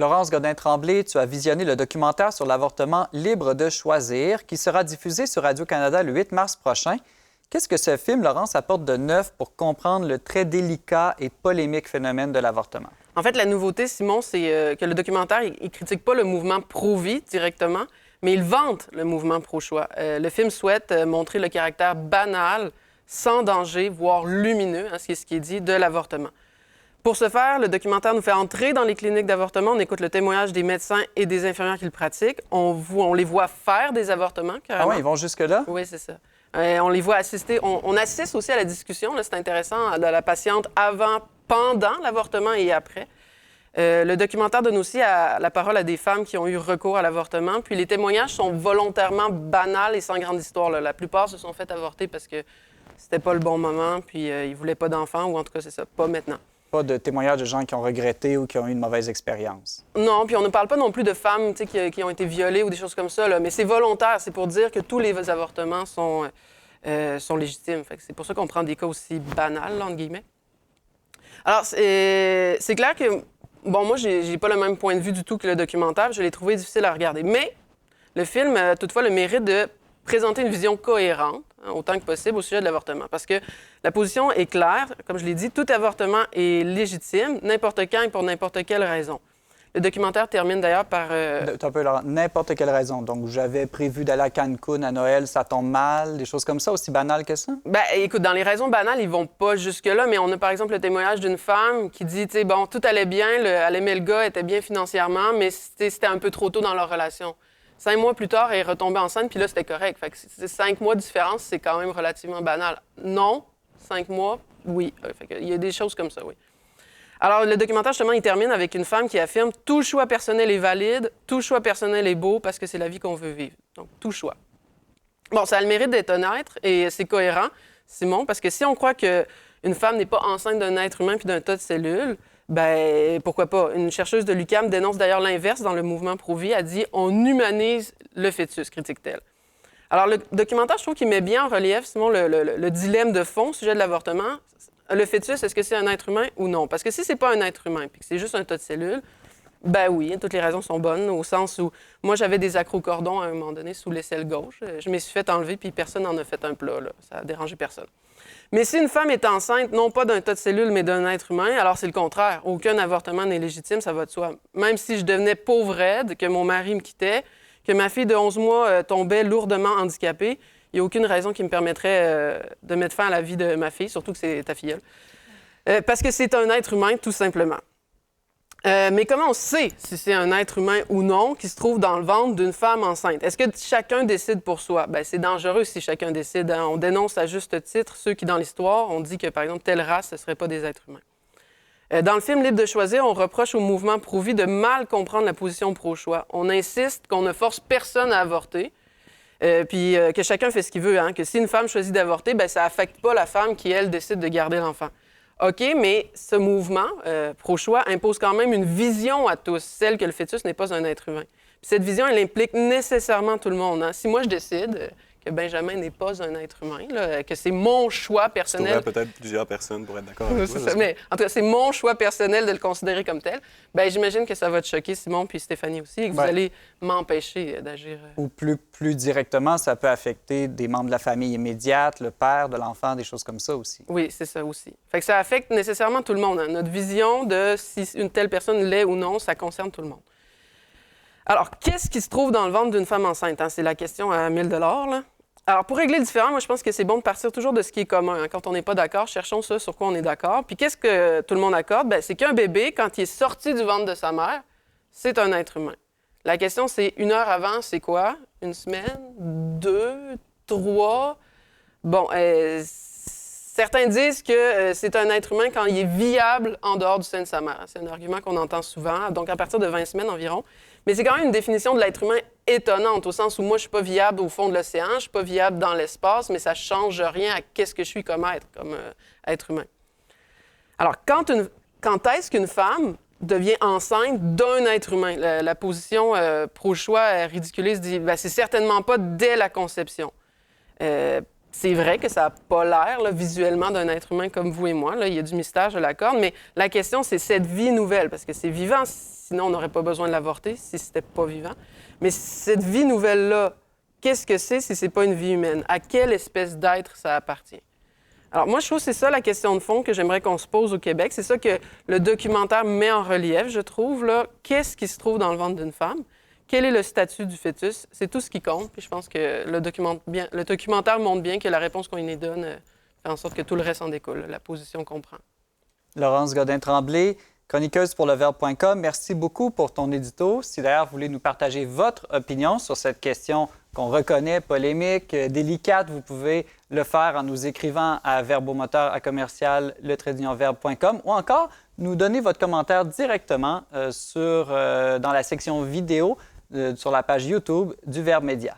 Laurence Godin-Tremblay, tu as visionné le documentaire sur l'avortement libre de choisir qui sera diffusé sur Radio-Canada le 8 mars prochain. Qu'est-ce que ce film, Laurence, apporte de neuf pour comprendre le très délicat et polémique phénomène de l'avortement? En fait, la nouveauté, Simon, c'est que le documentaire, il critique pas le mouvement pro-vie directement, mais il vante le mouvement pro-choix. Le film souhaite montrer le caractère banal, sans danger, voire lumineux, c'est ce qui est dit, de l'avortement. Pour ce faire, le documentaire nous fait entrer dans les cliniques d'avortement. On écoute le témoignage des médecins et des infirmières qui le pratiquent. On les voit faire des avortements, carrément. Ah oui, ils vont jusque-là? Oui, c'est ça. On les voit assister. On assiste aussi à la discussion, là, c'est intéressant, de la patiente avant, pendant l'avortement et après. Le documentaire donne aussi la parole à des femmes qui ont eu recours à l'avortement. Puis les témoignages sont volontairement banals et sans grande histoire, là. La plupart se sont fait avorter parce que c'était pas le bon moment, puis ils voulaient pas d'enfants, ou en tout cas, c'est ça, pas maintenant. Pas de témoignages de gens qui ont regretté ou qui ont eu une mauvaise expérience. Non, puis on ne parle pas non plus de femmes qui ont été violées ou des choses comme ça, là, mais c'est volontaire. C'est pour dire que tous les avortements sont légitimes. Fait que c'est pour ça qu'on prend des cas aussi banals, là, entre guillemets. Alors, c'est clair que, bon, moi, j'ai pas le même point de vue du tout que le documentaire. Je l'ai trouvé difficile à regarder. Mais le film a toutefois le mérite de présenter une vision cohérente, autant que possible, au sujet de l'avortement. Parce que la position est claire. Comme je l'ai dit, tout avortement est légitime, n'importe quand et pour n'importe quelle raison. Le documentaire termine d'ailleurs par... Un peu, Laurent, n'importe quelle raison. Donc, j'avais prévu d'aller à Cancun à Noël, ça tombe mal, des choses comme ça, aussi banales que ça? Bien, écoute, dans les raisons banales, ils vont pas jusque-là, mais on a par exemple le témoignage d'une femme qui dit, tu sais, bon, tout allait bien, elle aimait le gars, elle était bien financièrement, mais c'était un peu trop tôt dans leur relation. 5 mois plus tard, elle est retombée enceinte, puis là, c'était correct. Fait que 5 mois de différence, c'est quand même relativement banal. Non, 5 mois, oui. Fait que il y a des choses comme ça, oui. Alors, le documentaire, justement, il termine avec une femme qui affirme « Tout choix personnel est valide, tout choix personnel est beau parce que c'est la vie qu'on veut vivre. » Donc, tout choix. Bon, ça a le mérite d'être honnête et c'est cohérent, Simon, parce que si on croit qu'une femme n'est pas enceinte d'un être humain puis d'un tas de cellules, ben pourquoi pas? Une chercheuse de l'UQAM dénonce d'ailleurs l'inverse dans le mouvement pro-vie. Elle dit « On humanise le fœtus », critique-t-elle. Alors, le documentaire, je trouve qu'il met bien en relief, Simon, le dilemme de fond au sujet de l'avortement. Le fœtus, est-ce que c'est un être humain ou non? Parce que si c'est pas un être humain puis que c'est juste un tas de cellules, ben oui, toutes les raisons sont bonnes, au sens où moi, j'avais des acrocordons à un moment donné sous l'aisselle gauche. Je m'y suis fait enlever puis personne n'en a fait un plat, là. Ça a dérangé personne. Mais si une femme est enceinte, non pas d'un tas de cellules, mais d'un être humain, alors c'est le contraire. Aucun avortement n'est légitime, ça va de soi. Même si je devenais pauvre raide, que mon mari me quittait, que ma fille de 11 mois tombait lourdement handicapée, il n'y a aucune raison qui me permettrait de mettre fin à la vie de ma fille, surtout que c'est ta filleule. Parce que c'est un être humain, tout simplement. Mais comment on sait si c'est un être humain ou non qui se trouve dans le ventre d'une femme enceinte? Est-ce que chacun décide pour soi? Bien, c'est dangereux si chacun décide. Hein? On dénonce à juste titre ceux qui, dans l'histoire, ont dit que, par exemple, telle race, ce ne serait pas des êtres humains. Dans le film Libre de choisir, on reproche au mouvement pro-vie de mal comprendre la position pro-choix. On insiste qu'on ne force personne à avorter, puis que chacun fait ce qu'il veut. Hein? Que si une femme choisit d'avorter, bien, ça n'affecte pas la femme qui, elle, décide de garder l'enfant. OK, mais ce mouvement pro-choix impose quand même une vision à tous, celle que le fœtus n'est pas un être humain. Puis cette vision, elle implique nécessairement tout le monde. Hein? Si moi, je décide que Benjamin n'est pas un être humain, là, que c'est mon choix personnel... Tu trouverais peut-être plusieurs personnes pour être d'accord avec toi. Ça, mais en tout cas, c'est mon choix personnel de le considérer comme tel. Bien, j'imagine que ça va te choquer, Simon, puis Stéphanie aussi, et que vous allez m'empêcher d'agir. Ou plus directement, ça peut affecter des membres de la famille immédiate, le père de l'enfant, des choses comme ça aussi. Oui, c'est ça aussi. Fait que ça affecte nécessairement tout le monde. Hein. Notre vision de si une telle personne l'est ou non, ça concerne tout le monde. Alors, qu'est-ce qui se trouve dans le ventre d'une femme enceinte? Hein? C'est la question à 1000 $, là. Alors, pour régler le différend, moi, je pense que c'est bon de partir toujours de ce qui est commun. Hein. Quand on n'est pas d'accord, cherchons ça sur quoi on est d'accord. Puis qu'est-ce que tout le monde accorde? Bien, c'est qu'un bébé, quand il est sorti du ventre de sa mère, c'est un être humain. La question, c'est 1 heure avant, c'est quoi? 1 semaine? 2? 3? Bon, certains disent que c'est un être humain quand il est viable en dehors du sein de sa mère. C'est un argument qu'on entend souvent, donc à partir de 20 semaines environ. Mais c'est quand même une définition de l'être humain étonnante, au sens où moi, je ne suis pas viable au fond de l'océan, je ne suis pas viable dans l'espace, mais ça ne change rien à qu'est-ce que je suis comme être humain. Alors, quand est-ce qu'une femme devient enceinte d'un être humain? La position pro-choix ridiculiste dit c'est certainement pas dès la conception. C'est vrai que ça n'a pas l'air là, visuellement d'un être humain comme vous et moi. Là. Il y a du mystère, je l'accorde, mais la question, c'est cette vie nouvelle, parce que c'est vivant, sinon on n'aurait pas besoin de l'avorter si c'était pas vivant. Mais cette vie nouvelle-là, qu'est-ce que c'est si c'est pas une vie humaine? À quelle espèce d'être ça appartient? Alors moi, je trouve que c'est ça la question de fond que j'aimerais qu'on se pose au Québec. C'est ça que le documentaire met en relief, je trouve. Là. Qu'est-ce qui se trouve dans le ventre d'une femme? Quel est le statut du fœtus? C'est tout ce qui compte. Puis je pense que le documentaire montre bien que la réponse qu'on y donne fait en sorte que tout le reste en découle, la position qu'on prend. Laurence Godin-Tremblay, chroniqueuse pour leverbe.com, merci beaucoup pour ton édito. Si d'ailleurs vous voulez nous partager votre opinion sur cette question qu'on reconnaît polémique, délicate, vous pouvez le faire en nous écrivant à verbomoteur@le-verbe.com ou encore nous donner votre commentaire directement dans la section vidéo sur la page YouTube du Verbe Média.